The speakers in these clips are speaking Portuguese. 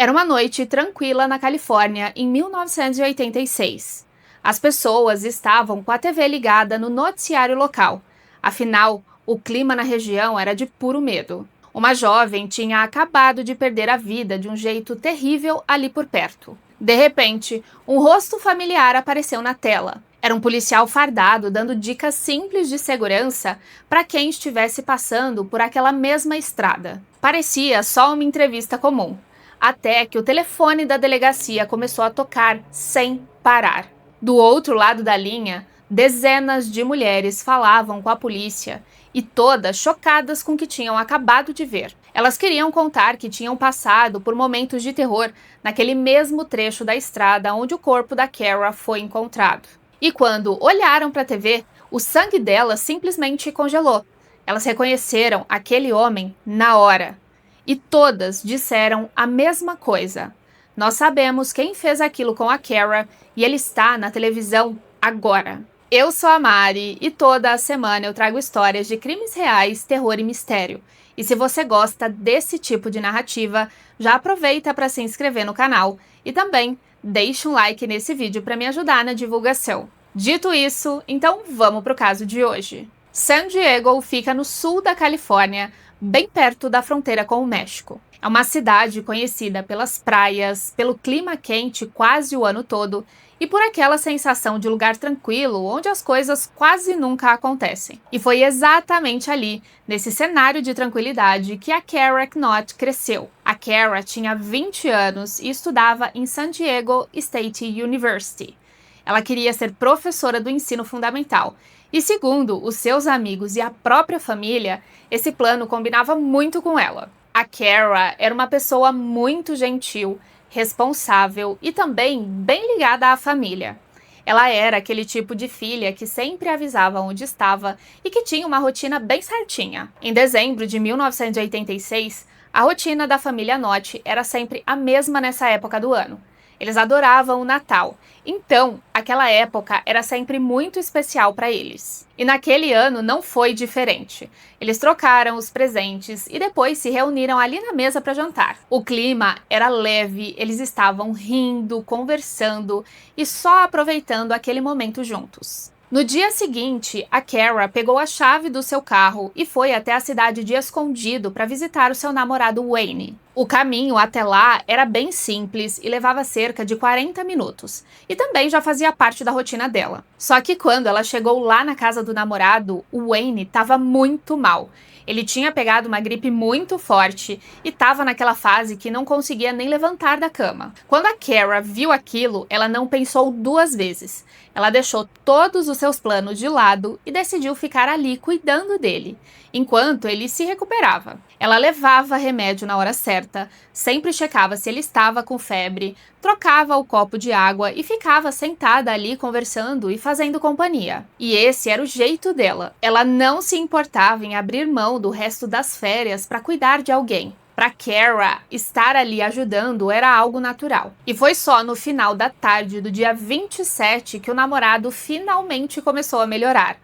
Era uma noite tranquila na Califórnia, em 1986. As pessoas estavam com a TV ligada no noticiário local. Afinal, o clima na região era de puro medo. Uma jovem tinha acabado de perder a vida de um jeito terrível ali por perto. De repente, um rosto familiar apareceu na tela. Era um policial fardado dando dicas simples de segurança para quem estivesse passando por aquela mesma estrada. Parecia só uma entrevista comum, até que o telefone da delegacia começou a tocar sem parar. Do outro lado da linha, dezenas de mulheres falavam com a polícia e todas chocadas com o que tinham acabado de ver. Elas queriam contar que tinham passado por momentos de terror naquele mesmo trecho da estrada onde o corpo da Kara foi encontrado. E quando olharam para a TV, o sangue delas simplesmente congelou. Elas reconheceram aquele homem na hora. E todas disseram a mesma coisa. Nós sabemos quem fez aquilo com a Kara e ele está na televisão agora. Eu sou a Mari e toda a semana eu trago histórias de crimes reais, terror e mistério. E se você gosta desse tipo de narrativa, já aproveita para se inscrever no canal e também deixe um like nesse vídeo para me ajudar na divulgação. Dito isso, então vamos para o caso de hoje. San Diego fica no sul da Califórnia, bem perto da fronteira com o México. É uma cidade conhecida pelas praias, pelo clima quente quase o ano todo e por aquela sensação de lugar tranquilo onde as coisas quase nunca acontecem. E foi exatamente ali, nesse cenário de tranquilidade, que a Kara Knott cresceu. A Kara tinha 20 anos e estudava em San Diego State University. Ela queria ser professora do ensino fundamental. E segundo os seus amigos e a própria família, esse plano combinava muito com ela. A Kara era uma pessoa muito gentil, responsável e também bem ligada à família. Ela era aquele tipo de filha que sempre avisava onde estava e que tinha uma rotina bem certinha. Em dezembro de 1986, a rotina da família Knott era sempre a mesma nessa época do ano. Eles adoravam o Natal, então aquela época era sempre muito especial para eles. E naquele ano não foi diferente. Eles trocaram os presentes e depois se reuniram ali na mesa para jantar. O clima era leve, eles estavam rindo, conversando e só aproveitando aquele momento juntos. No dia seguinte, a Kara pegou a chave do seu carro e foi até a cidade de Escondido para visitar o seu namorado Wayne. O caminho até lá era bem simples e levava cerca de 40 minutos, e também já fazia parte da rotina dela. Só que quando ela chegou lá na casa do namorado, o Wayne estava muito mal. Ele tinha pegado uma gripe muito forte e estava naquela fase que não conseguia nem levantar da cama. Quando a Kara viu aquilo, ela não pensou duas vezes. Ela deixou todos os seus planos de lado e decidiu ficar ali cuidando dele, enquanto ele se recuperava. Ela levava remédio na hora certa, sempre checava se ele estava com febre, trocava o copo de água e ficava sentada ali conversando e fazendo companhia. E esse era o jeito dela. Ela não se importava em abrir mão do resto das férias para cuidar de alguém. Para Kara, estar ali ajudando era algo natural. E foi só no final da tarde do dia 27 que o namorado finalmente começou a melhorar.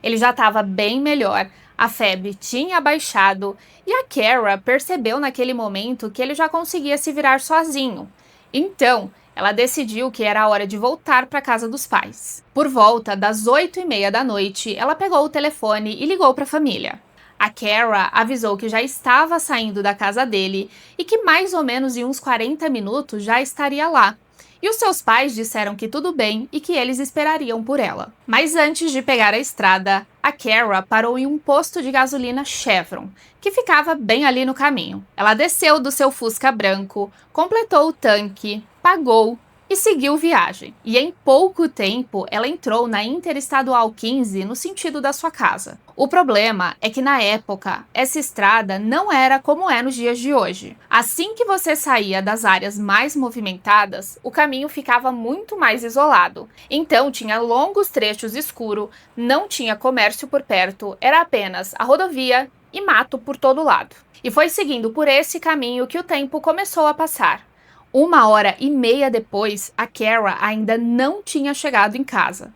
Ele já estava bem melhor, a febre tinha abaixado e a Kara percebeu naquele momento que ele já conseguia se virar sozinho. Então, ela decidiu que era a hora de voltar para a casa dos pais. Por volta das 8h30 da noite, ela pegou o telefone e ligou para a família. A Kara avisou que já estava saindo da casa dele e que mais ou menos em uns 40 minutos já estaria lá. E os seus pais disseram que tudo bem e que eles esperariam por ela. Mas antes de pegar a estrada, a Kara parou em um posto de gasolina Chevron, que ficava bem ali no caminho. Ela desceu do seu Fusca branco, completou o tanque, pagou e seguiu viagem. E em pouco tempo, ela entrou na Interestadual 15 no sentido da sua casa. O problema é que na época, essa estrada não era como é nos dias de hoje. Assim que você saía das áreas mais movimentadas, o caminho ficava muito mais isolado. Então tinha longos trechos escuros, não tinha comércio por perto, era apenas a rodovia e mato por todo lado. E foi seguindo por esse caminho que o tempo começou a passar. 1h30 depois, a Kara ainda não tinha chegado em casa.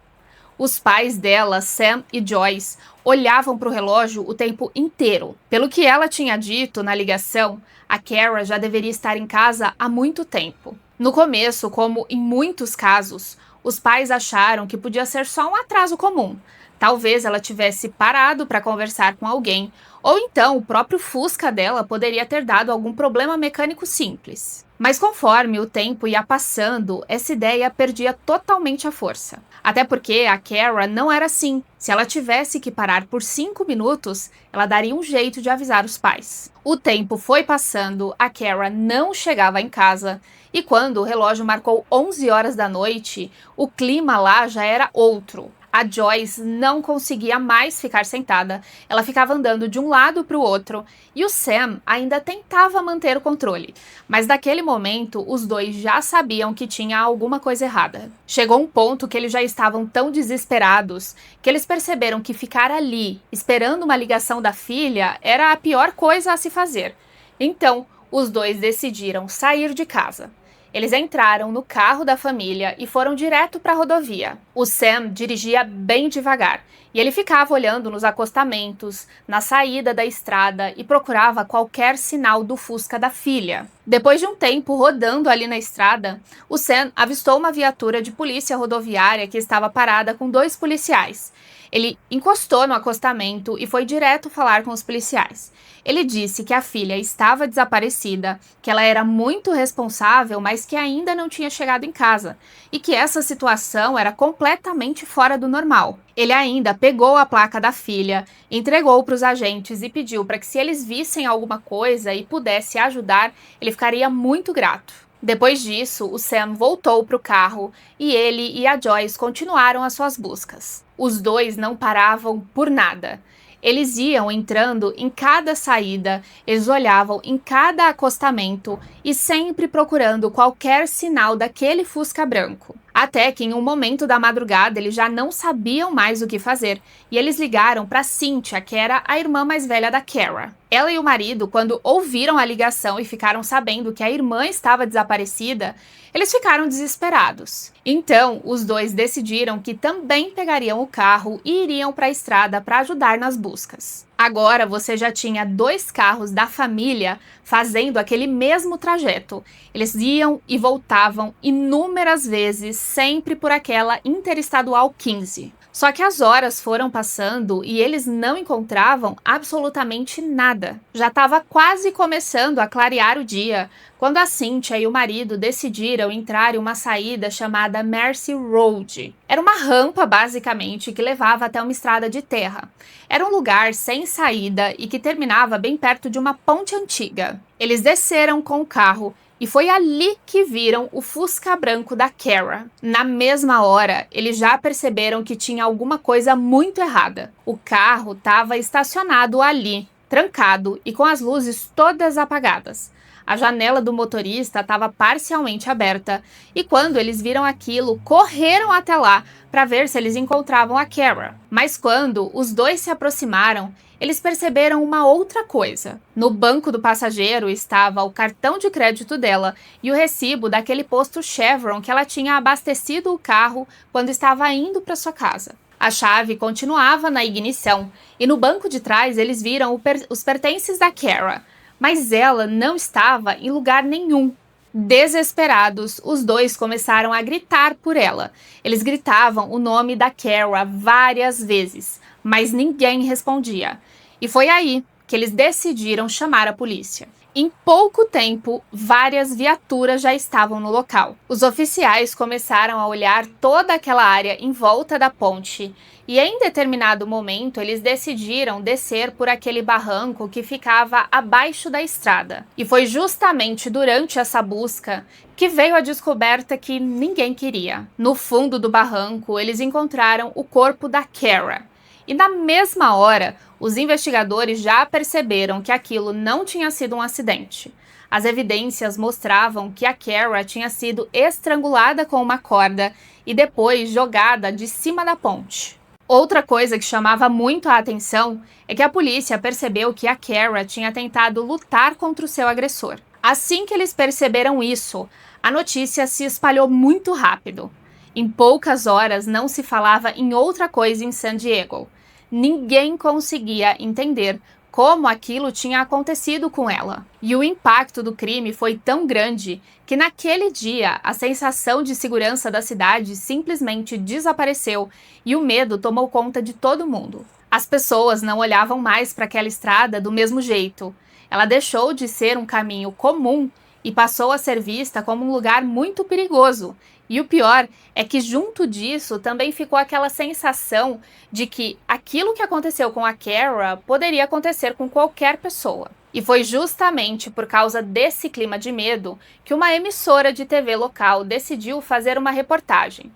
Os pais dela, Sam e Joyce, olhavam para o relógio o tempo inteiro. Pelo que ela tinha dito na ligação, a Kara já deveria estar em casa há muito tempo. No começo, como em muitos casos, os pais acharam que podia ser só um atraso comum. Talvez ela tivesse parado para conversar com alguém, ou então o próprio Fusca dela poderia ter dado algum problema mecânico simples. Mas conforme o tempo ia passando, essa ideia perdia totalmente a força. Até porque a Kara não era assim. Se ela tivesse que parar por 5 minutos, ela daria um jeito de avisar os pais. O tempo foi passando, a Kara não chegava em casa, e quando o relógio marcou 11 horas da noite, o clima lá já era outro. A Joyce não conseguia mais ficar sentada, ela ficava andando de um lado para o outro, e o Sam ainda tentava manter o controle, mas naquele momento os dois já sabiam que tinha alguma coisa errada. Chegou um ponto que eles já estavam tão desesperados que eles perceberam que ficar ali, esperando uma ligação da filha, era a pior coisa a se fazer. Então, os dois decidiram sair de casa. Eles entraram no carro da família e foram direto para a rodovia. O Sam dirigia bem devagar e ele ficava olhando nos acostamentos, na saída da estrada e procurava qualquer sinal do Fusca da filha. Depois de um tempo rodando ali na estrada, o Sam avistou uma viatura de polícia rodoviária que estava parada com 2 policiais. Ele encostou no acostamento e foi direto falar com os policiais. Ele disse que a filha estava desaparecida, que ela era muito responsável, mas que ainda não tinha chegado em casa, e que essa situação era completamente fora do normal. Ele ainda pegou a placa da filha, entregou para os agentes e pediu para que, se eles vissem alguma coisa e pudesse ajudar, ele ficaria muito grato. Depois disso, o Sam voltou para o carro e ele e a Joyce continuaram as suas buscas. Os dois não paravam por nada. Eles iam entrando em cada saída, eles olhavam em cada acostamento e sempre procurando qualquer sinal daquele Fusca branco. Até que em um momento da madrugada eles já não sabiam mais o que fazer e eles ligaram para Cynthia, que era a irmã mais velha da Kara. Ela e o marido, quando ouviram a ligação e ficaram sabendo que a irmã estava desaparecida, eles ficaram desesperados. Então, os dois decidiram que também pegariam o carro e iriam para a estrada para ajudar nas buscas. Agora você já tinha 2 carros da família fazendo aquele mesmo trajeto. Eles iam e voltavam inúmeras vezes, sempre por aquela Interestadual 15. Só que as horas foram passando e eles não encontravam absolutamente nada. Já estava quase começando a clarear o dia, quando a Cynthia e o marido decidiram entrar em uma saída chamada Mercy Road. Era uma rampa, basicamente, que levava até uma estrada de terra. Era um lugar sem saída e que terminava bem perto de uma ponte antiga. Eles desceram com o carro e foi ali que viram o Fusca branco da Kara. Na mesma hora, eles já perceberam que tinha alguma coisa muito errada. O carro estava estacionado ali, trancado e com as luzes todas apagadas. A janela do motorista estava parcialmente aberta e quando eles viram aquilo, correram até lá para ver se eles encontravam a Kara. Mas quando os dois se aproximaram, eles perceberam uma outra coisa. No banco do passageiro estava o cartão de crédito dela e o recibo daquele posto Chevron que ela tinha abastecido o carro quando estava indo para sua casa. A chave continuava na ignição e no banco de trás eles viram os pertences da Kara, mas ela não estava em lugar nenhum. Desesperados, os dois começaram a gritar por ela. Eles gritavam o nome da Kara várias vezes, mas ninguém respondia. E foi aí que eles decidiram chamar a polícia. Em pouco tempo, várias viaturas já estavam no local. Os oficiais começaram a olhar toda aquela área em volta da ponte e em determinado momento eles decidiram descer por aquele barranco que ficava abaixo da estrada. E foi justamente durante essa busca que veio a descoberta que ninguém queria. No fundo do barranco, eles encontraram o corpo da Kara. E na mesma hora, os investigadores já perceberam que aquilo não tinha sido um acidente. As evidências mostravam que a Kara tinha sido estrangulada com uma corda e depois jogada de cima da ponte. Outra coisa que chamava muito a atenção é que a polícia percebeu que a Kara tinha tentado lutar contra o seu agressor. Assim que eles perceberam isso, a notícia se espalhou muito rápido. Em poucas horas não se falava em outra coisa em San Diego. Ninguém conseguia entender como aquilo tinha acontecido com ela. E o impacto do crime foi tão grande que naquele dia a sensação de segurança da cidade simplesmente desapareceu e o medo tomou conta de todo mundo. As pessoas não olhavam mais para aquela estrada do mesmo jeito. Ela deixou de ser um caminho comum e passou a ser vista como um lugar muito perigoso. E o pior é que junto disso também ficou aquela sensação de que aquilo que aconteceu com a Kara poderia acontecer com qualquer pessoa. E foi justamente por causa desse clima de medo que uma emissora de TV local decidiu fazer uma reportagem.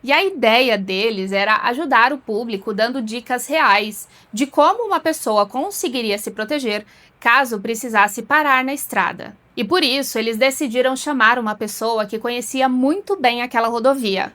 E a ideia deles era ajudar o público dando dicas reais de como uma pessoa conseguiria se proteger caso precisasse parar na estrada. E por isso eles decidiram chamar uma pessoa que conhecia muito bem aquela rodovia.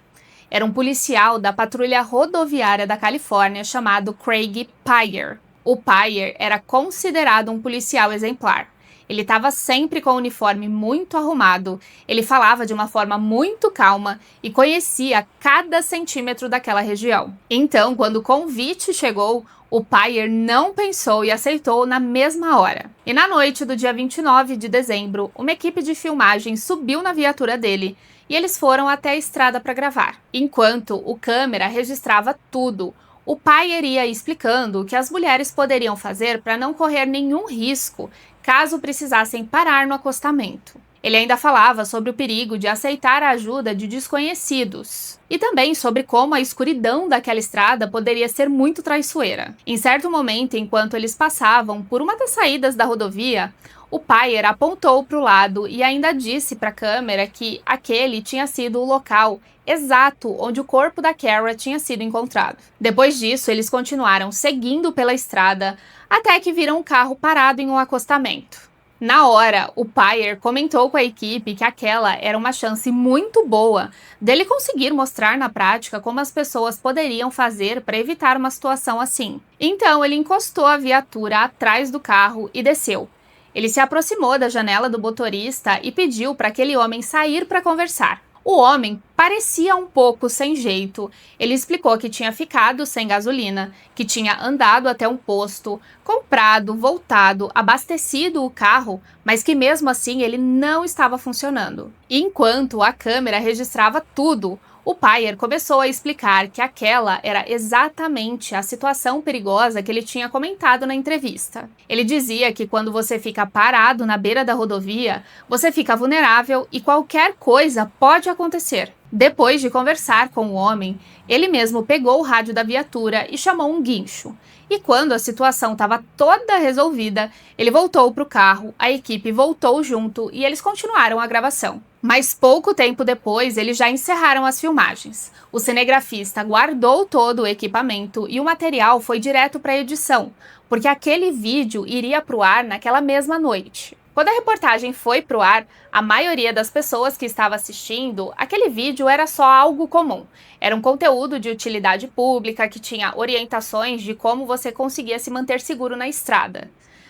Era um policial da Patrulha Rodoviária da Califórnia chamado Craig Pyer. O Pyer era considerado um policial exemplar. Ele estava sempre com o uniforme muito arrumado, ele falava de uma forma muito calma e conhecia cada centímetro daquela região. Então, quando o convite chegou, o Pyer não pensou e aceitou na mesma hora. E na noite do dia 29 de dezembro, uma equipe de filmagem subiu na viatura dele e eles foram até a estrada para gravar. Enquanto o câmera registrava tudo, o Pyer ia explicando o que as mulheres poderiam fazer para não correr nenhum risco caso precisassem parar no acostamento. Ele ainda falava sobre o perigo de aceitar a ajuda de desconhecidos e também sobre como a escuridão daquela estrada poderia ser muito traiçoeira. Em certo momento, enquanto eles passavam por uma das saídas da rodovia, o Pyer apontou para o lado e ainda disse para a câmera que aquele tinha sido o local exato onde o corpo da Kara tinha sido encontrado. Depois disso, eles continuaram seguindo pela estrada até que viram um carro parado em um acostamento. Na hora, o Pyer comentou com a equipe que aquela era uma chance muito boa dele conseguir mostrar na prática como as pessoas poderiam fazer para evitar uma situação assim. Então, ele encostou a viatura atrás do carro e desceu. Ele se aproximou da janela do motorista e pediu para aquele homem sair para conversar. O homem parecia um pouco sem jeito. Ele explicou que tinha ficado sem gasolina, que tinha andado até um posto, comprado, voltado, abastecido o carro, mas que mesmo assim ele não estava funcionando. Enquanto a câmera registrava tudo, o Pyer começou a explicar que aquela era exatamente a situação perigosa que ele tinha comentado na entrevista. Ele dizia que quando você fica parado na beira da rodovia, você fica vulnerável e qualquer coisa pode acontecer. Depois de conversar com o homem, ele mesmo pegou o rádio da viatura e chamou um guincho. E quando a situação estava toda resolvida, ele voltou para o carro, a equipe voltou junto e eles continuaram a gravação. Mas pouco tempo depois, eles já encerraram as filmagens. O cinegrafista guardou todo o equipamento e o material foi direto para a edição, porque aquele vídeo iria para o ar naquela mesma noite. Quando a reportagem foi pro ar, a maioria das pessoas que estava assistindo, aquele vídeo era só algo comum. Era um conteúdo de utilidade pública que tinha orientações de como você conseguia se manter seguro na estrada.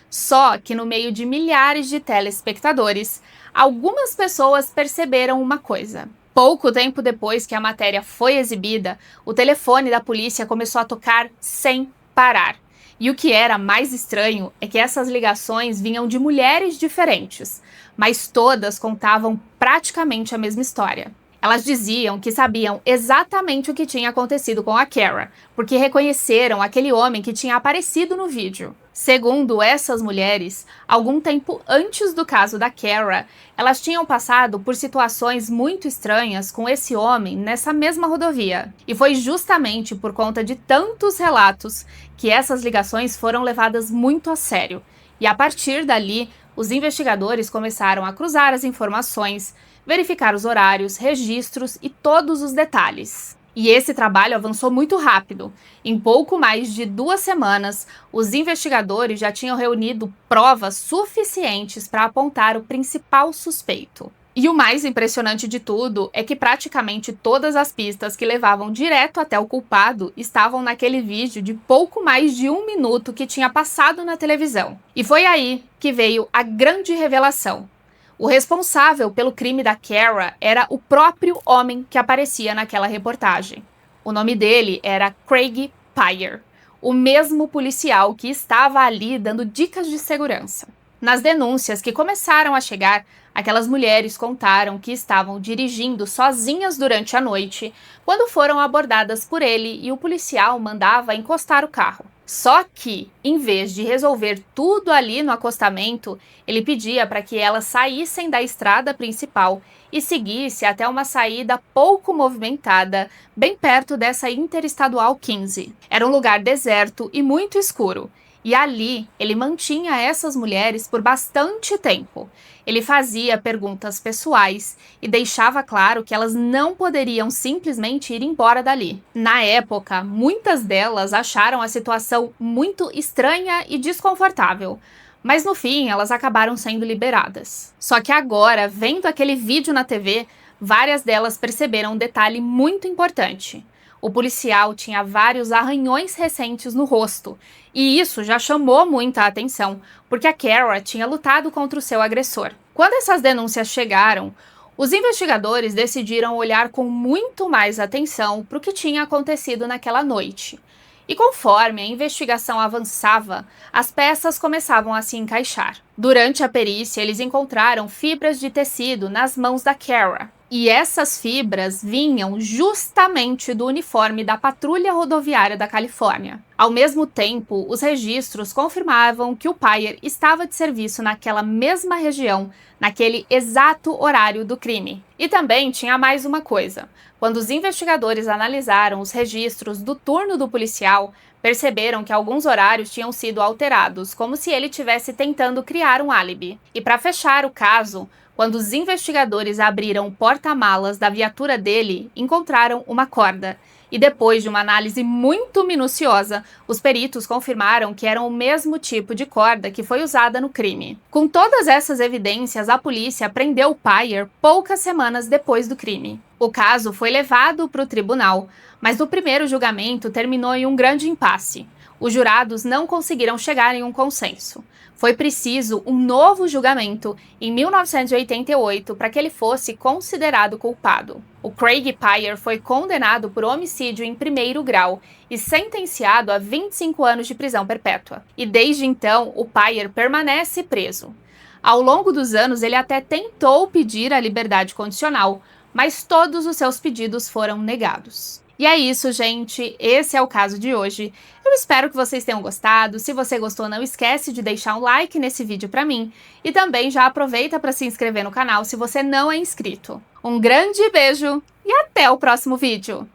Só que no meio de milhares de telespectadores, algumas pessoas perceberam uma coisa. Pouco tempo depois que a matéria foi exibida, o telefone da polícia começou a tocar sem parar. E o que era mais estranho é que essas ligações vinham de mulheres diferentes, mas todas contavam praticamente a mesma história. Elas diziam que sabiam exatamente o que tinha acontecido com a Kara, porque reconheceram aquele homem que tinha aparecido no vídeo. Segundo essas mulheres, algum tempo antes do caso da Kara, elas tinham passado por situações muito estranhas com esse homem nessa mesma rodovia. E foi justamente por conta de tantos relatos que essas ligações foram levadas muito a sério. E a partir dali, os investigadores começaram a cruzar as informações, verificar os horários, registros e todos os detalhes. E esse trabalho avançou muito rápido. Em pouco mais de 2 semanas, os investigadores já tinham reunido provas suficientes para apontar o principal suspeito. E o mais impressionante de tudo é que praticamente todas as pistas que levavam direto até o culpado estavam naquele vídeo de pouco mais de 1 minuto que tinha passado na televisão. E foi aí que veio a grande revelação. O responsável pelo crime da Kara era o próprio homem que aparecia naquela reportagem. O nome dele era Craig Payer, o mesmo policial que estava ali dando dicas de segurança. Nas denúncias que começaram a chegar, aquelas mulheres contaram que estavam dirigindo sozinhas durante a noite, quando foram abordadas por ele e o policial mandava encostar o carro. Só que, em vez de resolver tudo ali no acostamento, ele pedia para que elas saíssem da estrada principal e seguisse até uma saída pouco movimentada, bem perto dessa Interestadual 15. Era um lugar deserto e muito escuro. E ali, ele mantinha essas mulheres por bastante tempo. Ele fazia perguntas pessoais e deixava claro que elas não poderiam simplesmente ir embora dali. Na época, muitas delas acharam a situação muito estranha e desconfortável, mas no fim elas acabaram sendo liberadas. Só que agora, vendo aquele vídeo na TV, várias delas perceberam um detalhe muito importante. O policial tinha vários arranhões recentes no rosto, e isso já chamou muita atenção, porque a Kara tinha lutado contra o seu agressor. Quando essas denúncias chegaram, os investigadores decidiram olhar com muito mais atenção para o que tinha acontecido naquela noite. E conforme a investigação avançava, as peças começavam a se encaixar. Durante a perícia, eles encontraram fibras de tecido nas mãos da Kara. E essas fibras vinham justamente do uniforme da Patrulha Rodoviária da Califórnia. Ao mesmo tempo, os registros confirmavam que o Payer estava de serviço naquela mesma região, naquele exato horário do crime. E também tinha mais uma coisa. Quando os investigadores analisaram os registros do turno do policial, perceberam que alguns horários tinham sido alterados, como se ele estivesse tentando criar um álibi. E para fechar o caso, quando os investigadores abriram o porta-malas da viatura dele, encontraram uma corda. E depois de uma análise muito minuciosa, os peritos confirmaram que era o mesmo tipo de corda que foi usada no crime. Com todas essas evidências, a polícia prendeu o Payer poucas semanas depois do crime. O caso foi levado para o tribunal, mas o primeiro julgamento terminou em um grande impasse. Os jurados não conseguiram chegar em um consenso. Foi preciso um novo julgamento em 1988 para que ele fosse considerado culpado. O Craig Payer foi condenado por homicídio em primeiro grau e sentenciado a 25 anos de prisão perpétua. E desde então, o Payer permanece preso. Ao longo dos anos, ele até tentou pedir a liberdade condicional, mas todos os seus pedidos foram negados. E é isso, gente. Esse é o caso de hoje. Eu espero que vocês tenham gostado. Se você gostou, não esquece de deixar um like nesse vídeo pra mim. E também já aproveita para se inscrever no canal se você não é inscrito. Um grande beijo e até o próximo vídeo!